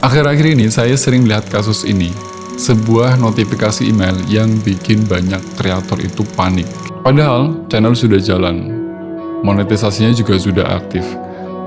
Akhir-akhir ini saya sering lihat kasus ini, sebuah notifikasi email yang bikin banyak kreator itu panik. Padahal channel sudah jalan, monetisasinya juga sudah aktif,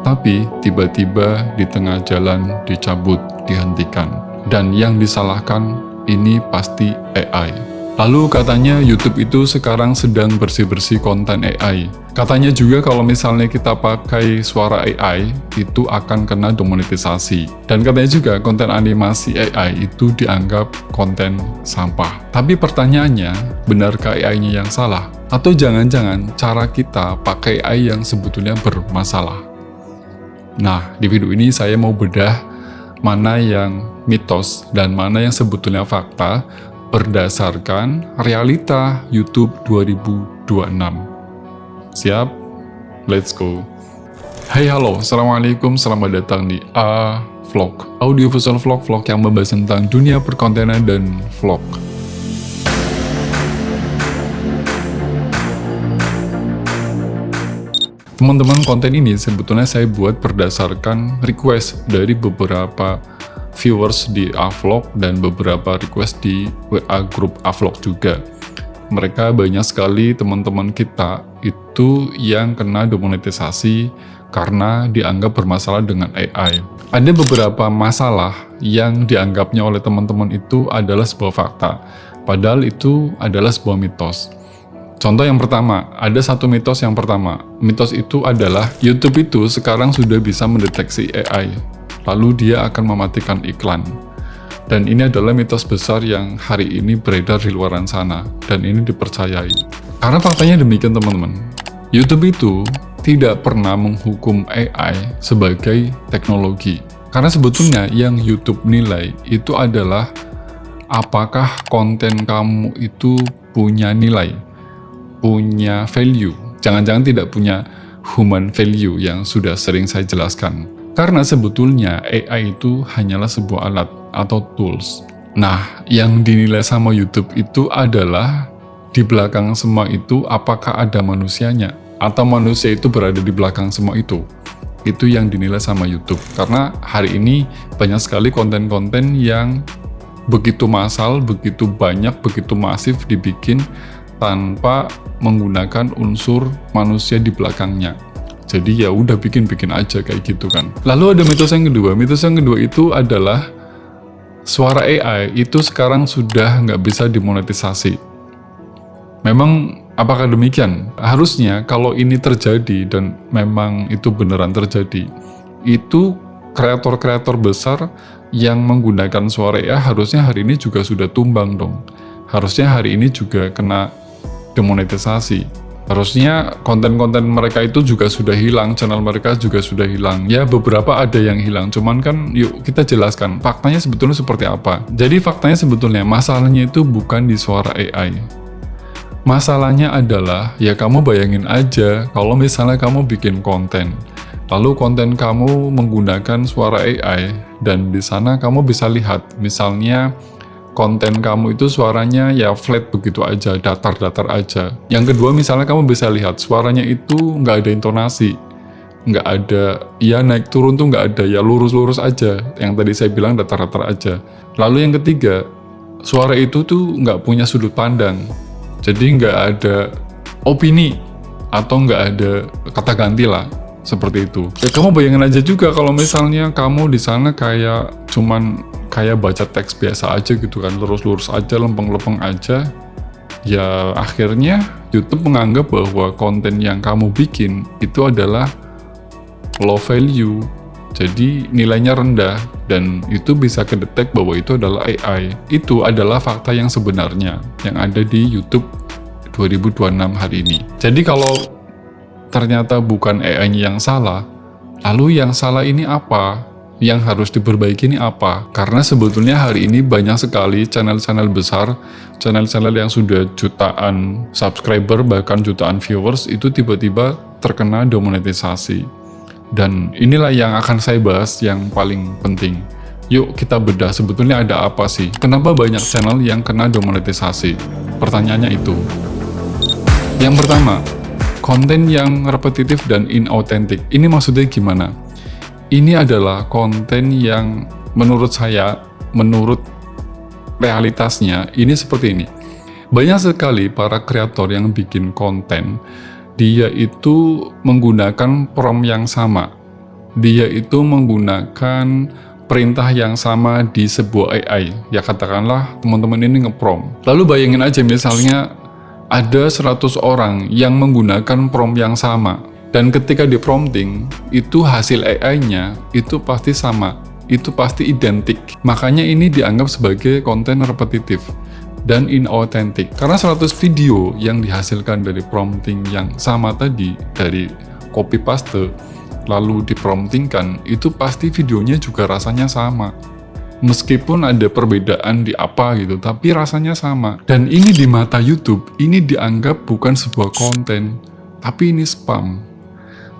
tapi tiba-tiba di tengah jalan dicabut, dihentikan. Dan yang disalahkan ini pasti AI. Lalu katanya YouTube itu sekarang sedang bersih-bersih konten AI. Katanya juga kalau misalnya kita pakai suara AI, itu akan kena demonetisasi. Dan katanya juga konten animasi AI itu dianggap konten sampah. Tapi pertanyaannya, benarkah AI-nya yang salah? Atau jangan-jangan cara kita pakai AI yang sebetulnya bermasalah? Nah, di video ini saya mau bedah mana yang mitos dan mana yang sebetulnya fakta berdasarkan realita YouTube 2026. Siap? Let's go! Hai halo, assalamualaikum, selamat datang di A-Vlog, audiovisual vlog yang membahas tentang dunia perkontenan dan vlog. Teman-teman, konten ini sebetulnya saya buat berdasarkan request dari beberapa viewers di A-Vlog dan beberapa request di WA grup A-Vlog juga. Mereka banyak sekali teman-teman kita itu yang kena demonetisasi karena dianggap bermasalah dengan AI. Ada beberapa masalah yang dianggapnya oleh teman-teman itu adalah sebuah fakta, padahal itu adalah sebuah mitos. Contoh yang pertama, ada satu mitos yang pertama. Mitos itu adalah YouTube itu sekarang sudah bisa mendeteksi AI. Lalu dia akan mematikan iklan. Dan ini adalah mitos besar yang hari ini beredar di luaran sana, dan ini dipercayai. Karena faktanya demikian teman-teman, YouTube itu tidak pernah menghukum AI sebagai teknologi. Karena sebetulnya yang YouTube nilai itu adalah apakah konten kamu itu punya nilai, punya value. Jangan-jangan tidak punya human value yang sudah sering saya jelaskan. Karena sebetulnya AI itu hanyalah sebuah alat atau tools. Nah, yang dinilai sama YouTube itu adalah di belakang semua itu apakah ada manusianya atau manusia itu berada di belakang semua itu. Itu yang dinilai sama YouTube. Karena hari ini banyak sekali konten-konten yang begitu massal, begitu banyak, begitu masif dibikin tanpa menggunakan unsur manusia di belakangnya. Jadi ya udah bikin-bikin aja kayak gitu kan. Lalu ada mitos yang kedua. Mitos yang kedua itu adalah suara AI itu sekarang sudah nggak bisa dimonetisasi. Memang apakah demikian? Harusnya kalau ini terjadi dan memang itu beneran terjadi, itu kreator-kreator besar yang menggunakan suara AI harusnya hari ini juga sudah tumbang dong. Harusnya hari ini juga kena demonetisasi. Harusnya konten-konten mereka itu juga sudah hilang, channel mereka juga sudah hilang. Ya beberapa ada yang hilang, cuman kan yuk kita jelaskan faktanya sebetulnya seperti apa. Jadi faktanya sebetulnya masalahnya itu bukan di suara AI. Masalahnya adalah ya kamu bayangin aja kalau misalnya kamu bikin konten, lalu konten kamu menggunakan suara AI dan di sana kamu bisa lihat misalnya konten kamu itu suaranya ya flat begitu aja, datar-datar aja. Yang kedua misalnya kamu bisa lihat suaranya itu nggak ada intonasi, nggak ada, ya naik turun tuh nggak ada, ya lurus-lurus aja. Yang tadi saya bilang datar-datar aja. Lalu yang ketiga, suara itu tuh nggak punya sudut pandang, jadi nggak ada opini atau nggak ada kata ganti lah. Seperti itu. Ya kamu bayangin aja juga kalau misalnya kamu di sana cuman kayak baca teks biasa aja gitu kan, lurus-lurus aja, lempeng-lempeng aja. Ya akhirnya YouTube menganggap bahwa konten yang kamu bikin itu adalah low value. Jadi nilainya rendah dan itu bisa kedetek bahwa itu adalah AI. Itu adalah fakta yang sebenarnya yang ada di YouTube 2026 hari ini. Jadi kalau ternyata bukan AI-nya yang salah, lalu yang salah ini apa? Yang harus diperbaiki ini apa? Karena sebetulnya hari ini banyak sekali channel-channel besar, channel-channel yang sudah jutaan subscriber, bahkan jutaan viewers, itu tiba-tiba terkena demonetisasi. Dan inilah yang akan saya bahas yang paling penting. Yuk kita bedah sebetulnya ada apa sih? Kenapa banyak channel yang kena demonetisasi? Pertanyaannya itu. Yang pertama, konten yang repetitif dan inauthentic. Ini maksudnya gimana? Ini adalah konten yang menurut saya, menurut realitasnya, ini seperti ini. Banyak sekali para kreator yang bikin konten, dia itu menggunakan prompt yang sama. Dia itu menggunakan perintah yang sama di sebuah AI. Ya katakanlah teman-teman ini nge-prompt. Lalu bayangin aja misalnya ada 100 orang yang menggunakan prompt yang sama. Dan ketika di prompting, itu hasil AI-nya itu pasti sama. Itu pasti identik. Makanya ini dianggap sebagai konten repetitif dan inauthentic. Karena 100 video yang dihasilkan dari prompting yang sama tadi, dari copy paste, lalu dipromptingkan, itu pasti videonya juga rasanya sama. Meskipun ada perbedaan di apa gitu, tapi rasanya sama. Dan ini di mata YouTube, ini dianggap bukan sebuah konten, tapi ini spam.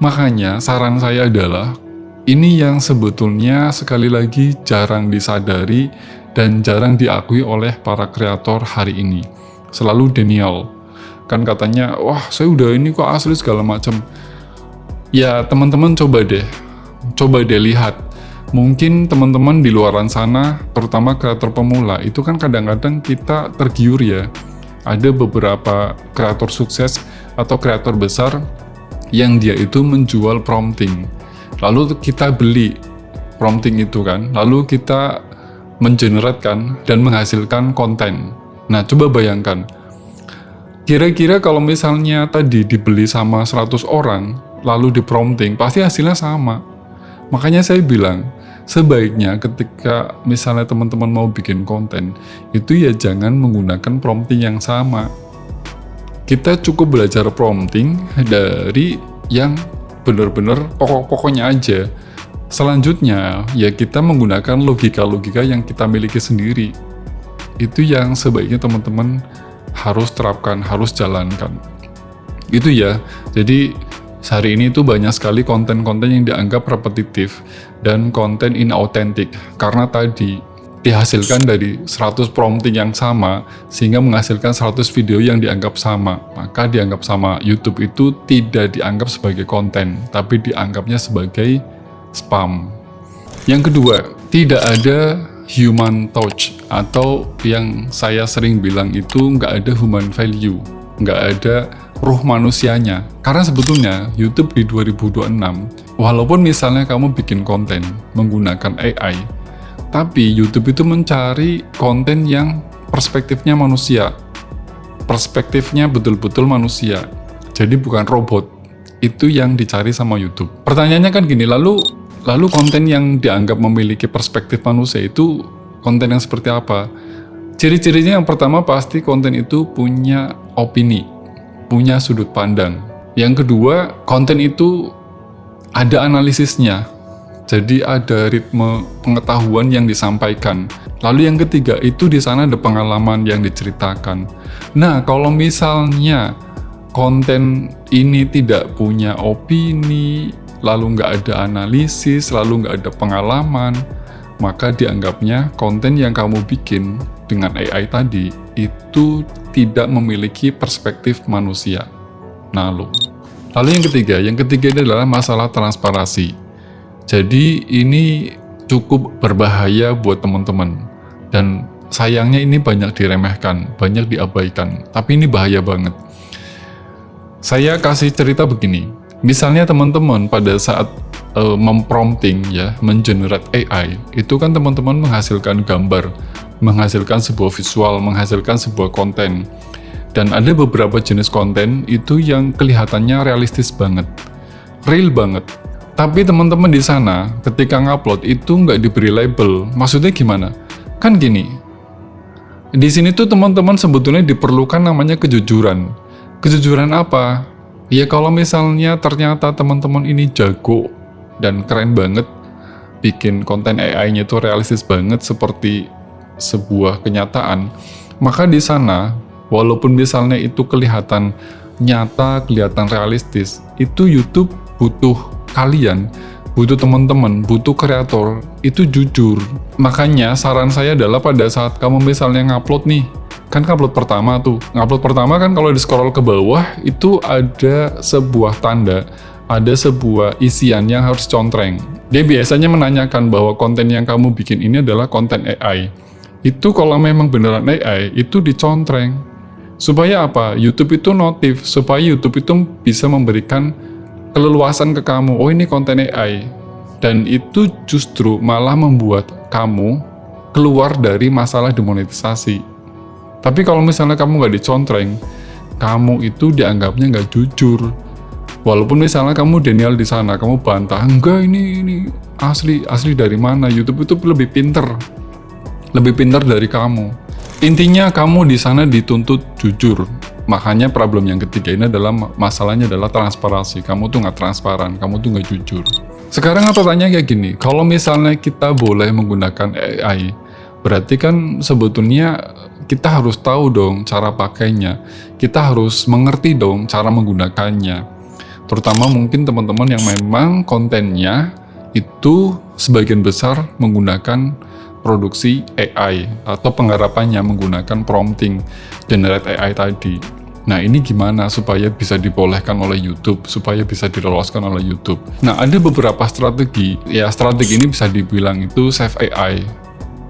Makanya saran saya adalah, ini yang sebetulnya sekali lagi jarang disadari dan jarang diakui oleh para kreator hari ini. Selalu denial. Kan katanya, wah saya udah ini kok asli segala macam. Ya teman-teman coba deh lihat. Mungkin teman-teman di luaran sana, terutama kreator pemula, itu kan kadang-kadang kita tergiur ya. Ada beberapa kreator sukses atau kreator besar yang dia itu menjual prompting. Lalu kita beli prompting itu kan, lalu kita mengeneratkan dan menghasilkan konten. Nah, coba bayangkan. Kira-kira kalau misalnya tadi dibeli sama 100 orang, lalu di prompting, pasti hasilnya sama. Makanya saya bilang, sebaiknya ketika misalnya teman-teman mau bikin konten, itu ya jangan menggunakan prompting yang sama. Kita cukup belajar prompting dari yang benar-benar pokok-pokoknya aja. Selanjutnya, ya kita menggunakan logika-logika yang kita miliki sendiri. Itu yang sebaiknya teman-teman harus terapkan, harus jalankan. Itu ya, jadi hari ini tuh banyak sekali konten-konten yang dianggap repetitif dan konten inauthentic. Karena tadi dihasilkan dari 100 prompting yang sama, sehingga menghasilkan 100 video yang dianggap sama. Maka dianggap sama YouTube itu tidak dianggap sebagai konten, tapi dianggapnya sebagai spam. Yang kedua, tidak ada human touch, atau yang saya sering bilang itu nggak ada human value, nggak ada ruh manusianya. Karena sebetulnya YouTube di 2026, walaupun misalnya kamu bikin konten menggunakan AI, tapi YouTube itu mencari konten yang perspektifnya manusia, perspektifnya betul-betul manusia, jadi bukan robot. Itu yang dicari sama YouTube. Pertanyaannya kan gini, lalu konten yang dianggap memiliki perspektif manusia itu konten yang seperti apa? Ciri-cirinya yang pertama pasti konten itu punya opini, punya sudut pandang. Yang kedua, konten itu ada analisisnya. Jadi ada ritme pengetahuan yang disampaikan. Lalu yang ketiga, itu di sana ada pengalaman yang diceritakan. Nah, kalau misalnya konten ini tidak punya opini, lalu nggak ada analisis, lalu nggak ada pengalaman, maka dianggapnya konten yang kamu bikin dengan AI tadi itu tidak memiliki perspektif manusia. Lalu yang ketiga ini adalah masalah transparansi. Jadi ini cukup berbahaya buat teman-teman, dan sayangnya ini banyak diremehkan, banyak diabaikan, tapi ini bahaya banget. Saya kasih cerita begini, misalnya teman-teman pada saat memprompting ya, mengenerate AI, itu kan teman-teman menghasilkan gambar, menghasilkan sebuah visual, menghasilkan sebuah konten. Dan ada beberapa jenis konten itu yang kelihatannya realistis banget, real banget. Tapi teman-teman di sana ketika ngupload itu nggak diberi label. Maksudnya gimana? Kan gini, di sini tuh teman-teman sebetulnya diperlukan namanya kejujuran. Kejujuran apa? Ya kalau misalnya ternyata teman-teman ini jago dan keren banget, bikin konten AI-nya itu realistis banget seperti sebuah kenyataan, maka di sana, walaupun misalnya itu kelihatan nyata, kelihatan realistis, itu YouTube butuh kalian, butuh teman-teman, butuh kreator, itu jujur. Makanya saran saya adalah pada saat kamu misalnya ngupload nih, kan ngupload pertama tuh, ngupload pertama kan kalau di scroll ke bawah, itu ada sebuah tanda ada sebuah isian yang harus contreng. Dia biasanya menanyakan bahwa konten yang kamu bikin ini adalah konten AI. Itu kalau memang beneran AI, itu dicontreng. Supaya apa? YouTube itu notif, supaya YouTube itu bisa memberikan keleluasan ke kamu, oh ini konten AI. Dan itu justru malah membuat kamu keluar dari masalah demonetisasi. Tapi kalau misalnya kamu nggak dicontreng, kamu itu dianggapnya nggak jujur. Walaupun misalnya kamu denial di sana, kamu bantah, enggak ini asli dari mana? YouTube itu lebih pinter dari kamu. Intinya kamu di sana dituntut jujur. Makanya problem yang ketiga ini adalah masalahnya adalah transparansi. Kamu tuh nggak transparan, kamu tuh nggak jujur. Sekarang pertanyaannya kayak gini, kalau misalnya kita boleh menggunakan AI, berarti kan sebetulnya kita harus tahu dong cara pakainya. Kita harus mengerti dong cara menggunakannya. Terutama mungkin teman-teman yang memang kontennya itu sebagian besar menggunakan produksi AI atau penggarapannya menggunakan prompting generate AI tadi. Nah ini gimana supaya bisa dibolehkan oleh YouTube, supaya bisa diloloskan oleh YouTube. Nah ada beberapa strategi, ya strategi ini bisa dibilang itu save AI.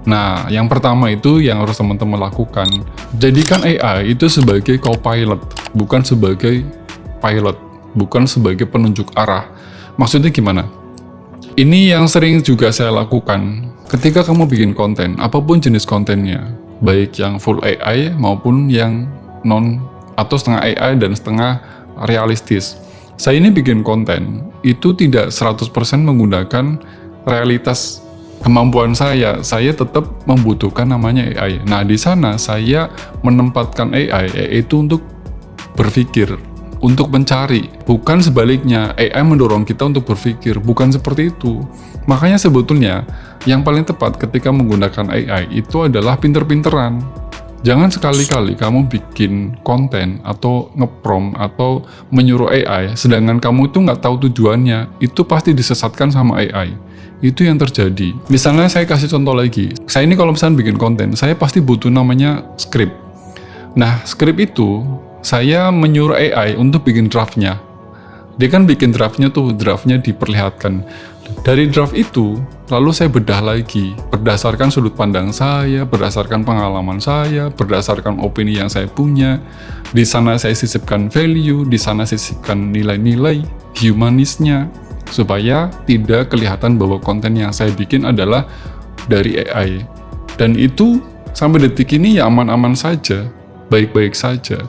Nah yang pertama itu yang harus teman-teman lakukan, jadikan AI itu sebagai co-pilot, bukan sebagai pilot, bukan sebagai penunjuk arah. Maksudnya gimana? Ini yang sering juga saya lakukan ketika kamu bikin konten, apapun jenis kontennya, baik yang full AI maupun yang non atau setengah AI dan setengah realistis. Saya ini bikin konten, itu tidak 100% menggunakan realitas kemampuan saya tetap membutuhkan namanya AI. Nah, di sana saya menempatkan AI itu untuk berpikir, untuk mencari, bukan sebaliknya AI mendorong kita untuk berpikir, bukan seperti itu. Makanya sebetulnya yang paling tepat ketika menggunakan AI itu adalah pinter-pinteran. Jangan sekali-kali kamu bikin konten atau nge-prompt atau menyuruh AI, sedangkan kamu itu nggak tahu tujuannya, itu pasti disesatkan sama AI. Itu yang terjadi. Misalnya saya kasih contoh lagi, saya ini kalau misalnya bikin konten, saya pasti butuh namanya script. Nah, script itu saya menyuruh AI untuk bikin draftnya. Dia kan bikin draftnya tuh, draftnya diperlihatkan. Dari draft itu, lalu saya bedah lagi, berdasarkan sudut pandang saya, berdasarkan pengalaman saya, berdasarkan opini yang saya punya. Di sana saya sisipkan value, di sana saya sisipkan nilai-nilai humanisnya, supaya tidak kelihatan bahwa konten yang saya bikin adalah dari AI. Dan itu sampai detik ini ya aman-aman saja, baik-baik saja.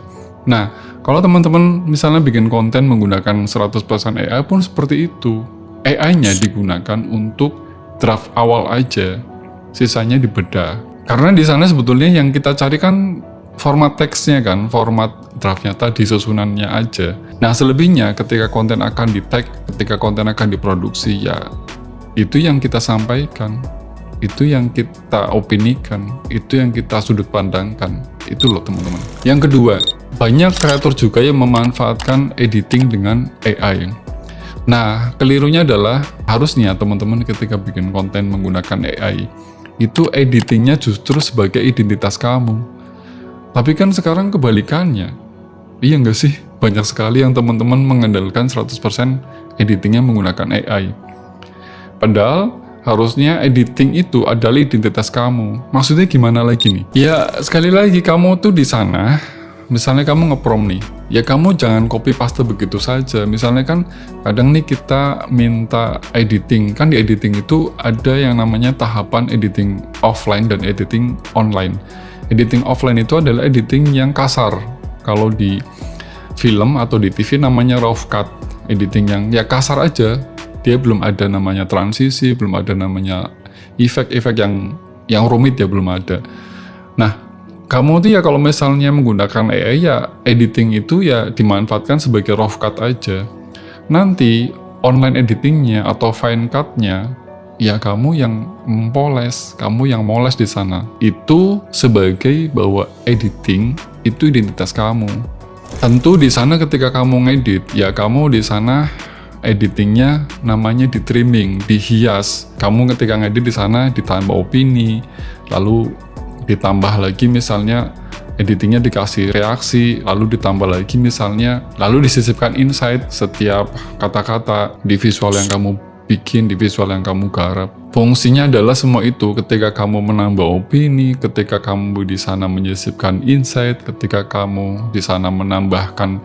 Nah, kalau teman-teman misalnya bikin konten menggunakan 100% AI pun seperti itu. AI-nya digunakan untuk draft awal aja, sisanya dibedah. Karena di sana sebetulnya yang kita cari kan format teksnya kan, format draftnya tadi, susunannya aja. Nah selebihnya ketika konten akan di-tag, ketika konten akan diproduksi, ya itu yang kita sampaikan, itu yang kita opinikan, itu yang kita sudut pandangkan. Itu loh teman-teman. Yang kedua, banyak kreator juga yang memanfaatkan editing dengan AI. Nah, kelirunya adalah harusnya teman-teman ketika bikin konten menggunakan AI, itu editingnya justru sebagai identitas kamu. Tapi kan sekarang kebalikannya. Iya nggak sih? Banyak sekali yang teman-teman mengandalkan 100% editingnya menggunakan AI. Padahal harusnya editing itu adalah identitas kamu. Maksudnya gimana lagi nih? Ya sekali lagi kamu tuh di sana, misalnya kamu nge-prompt nih, ya kamu jangan copy paste begitu saja. Misalnya kan kadang nih kita minta editing, kan di editing itu ada yang namanya tahapan editing offline dan editing online. Editing offline itu adalah editing yang kasar. Kalau di film atau di TV namanya raw cut, editing yang ya kasar aja. Dia belum ada namanya transisi, belum ada namanya efek-efek yang rumit ya, belum ada. Nah, kamu tuh ya kalau misalnya menggunakan AI ya editing itu ya dimanfaatkan sebagai raw cut aja. Nanti online editingnya atau fine cut-nya ya kamu yang mempoles, kamu yang moles di sana. Itu sebagai bahwa editing itu identitas kamu. Tentu di sana ketika kamu ngedit ya kamu di sana editingnya namanya di trimming, dihias. Kamu ketika ngedit di sana ditambah opini, lalu ditambah lagi misalnya editingnya dikasih reaksi, lalu ditambah lagi misalnya, lalu disisipkan insight setiap kata-kata di visual yang kamu bikin, di visual yang kamu garap. Fungsinya adalah semua itu ketika kamu menambah opini, ketika kamu di sana menyisipkan insight, ketika kamu di sana menambahkan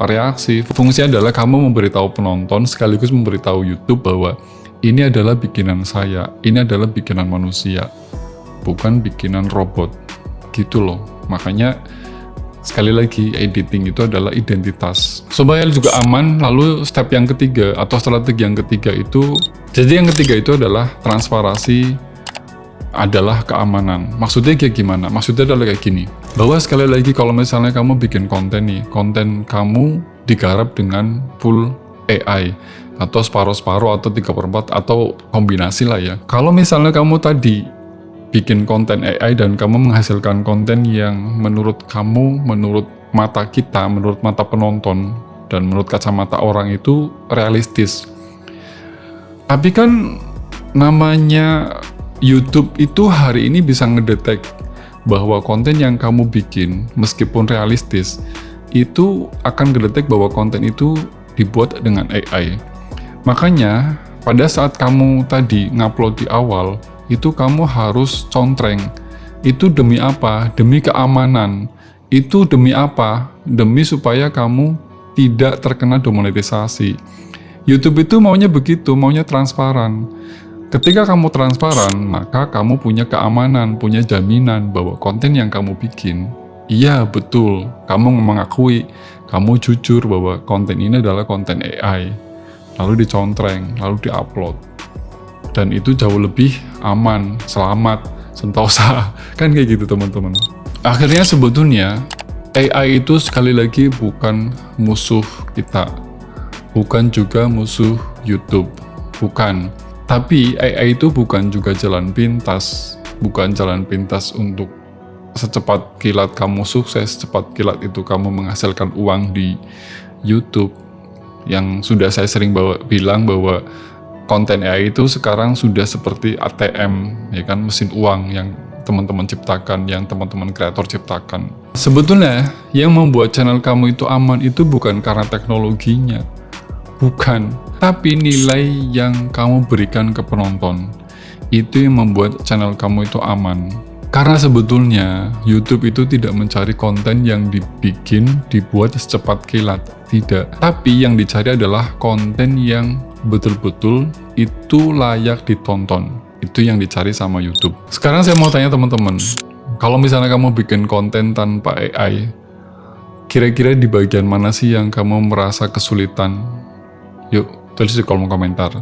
reaksi. Fungsinya adalah kamu memberitahu penonton sekaligus memberitahu YouTube bahwa ini adalah bikinan saya, ini adalah bikinan manusia, bukan bikinan robot. Gitu loh. Makanya sekali lagi editing itu adalah identitas. Supaya juga aman, lalu step yang ketiga atau strategi yang ketiga itu, jadi yang ketiga itu adalah transparansi adalah keamanan. Maksudnya kayak gimana? Maksudnya adalah kayak gini, bahwa sekali lagi kalau misalnya kamu bikin konten nih, konten kamu digarap dengan full AI atau separuh-separuh atau 3/4 atau kombinasi lah ya. Kalau misalnya kamu tadi bikin konten AI dan kamu menghasilkan konten yang menurut kamu, menurut mata kita, menurut mata penonton, dan menurut kacamata orang itu realistis. Tapi kan namanya YouTube itu hari ini bisa ngedetek bahwa konten yang kamu bikin, meskipun realistis, itu akan ngedetek bahwa konten itu dibuat dengan AI. Makanya, pada saat kamu tadi ngupload di awal, itu kamu harus contreng. Itu demi apa? Demi keamanan. Itu demi apa? Demi supaya kamu tidak terkena demonetisasi. YouTube itu maunya begitu, maunya transparan. Ketika kamu transparan, maka kamu punya keamanan, punya jaminan bahwa konten yang kamu bikin, iya betul, kamu mengakui, kamu jujur bahwa konten ini adalah konten AI. Lalu dicontreng, lalu diupload. Dan itu jauh lebih aman, selamat, sentosa. Kan kayak gitu teman-teman. Akhirnya sebetulnya AI itu sekali lagi bukan musuh kita. Bukan juga musuh YouTube. Bukan. Tapi AI itu bukan juga jalan pintas. Bukan jalan pintas untuk secepat kilat kamu sukses, secepat kilat itu kamu menghasilkan uang di YouTube. Yang sudah saya sering bilang bahwa konten AI itu sekarang sudah seperti ATM, ya kan, mesin uang yang teman-teman ciptakan, yang teman-teman kreator ciptakan. Sebetulnya yang membuat channel kamu itu aman itu bukan karena teknologinya, bukan, tapi nilai yang kamu berikan ke penonton. Itu yang membuat channel kamu itu aman. Karena sebetulnya YouTube itu tidak mencari konten yang dibuat secepat kilat, tidak. Tapi yang dicari adalah konten yang betul-betul itu layak ditonton. Itu yang dicari sama YouTube. Sekarang saya mau tanya teman-teman, kalau misalnya kamu bikin konten tanpa AI, kira-kira di bagian mana sih yang kamu merasa kesulitan? Yuk, tulis di kolom komentar.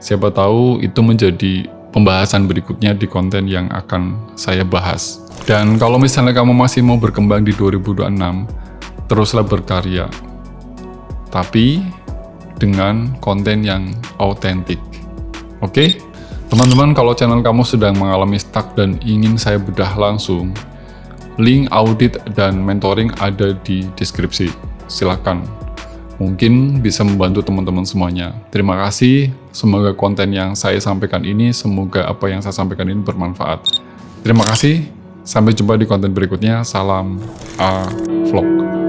Siapa tahu itu menjadi pembahasan berikutnya di konten yang akan saya bahas. Dan kalau misalnya kamu masih mau berkembang di 2026, teruslah berkarya. Tapi dengan konten yang autentik. Oke? Teman-teman, kalau channel kamu sedang mengalami stuck dan ingin saya bedah langsung, link audit dan mentoring ada di deskripsi. Silakan. Mungkin bisa membantu teman-teman semuanya. Terima kasih. Semoga konten yang saya sampaikan ini, semoga apa yang saya sampaikan ini bermanfaat. Terima kasih. Sampai jumpa di konten berikutnya. Salam A Vlog.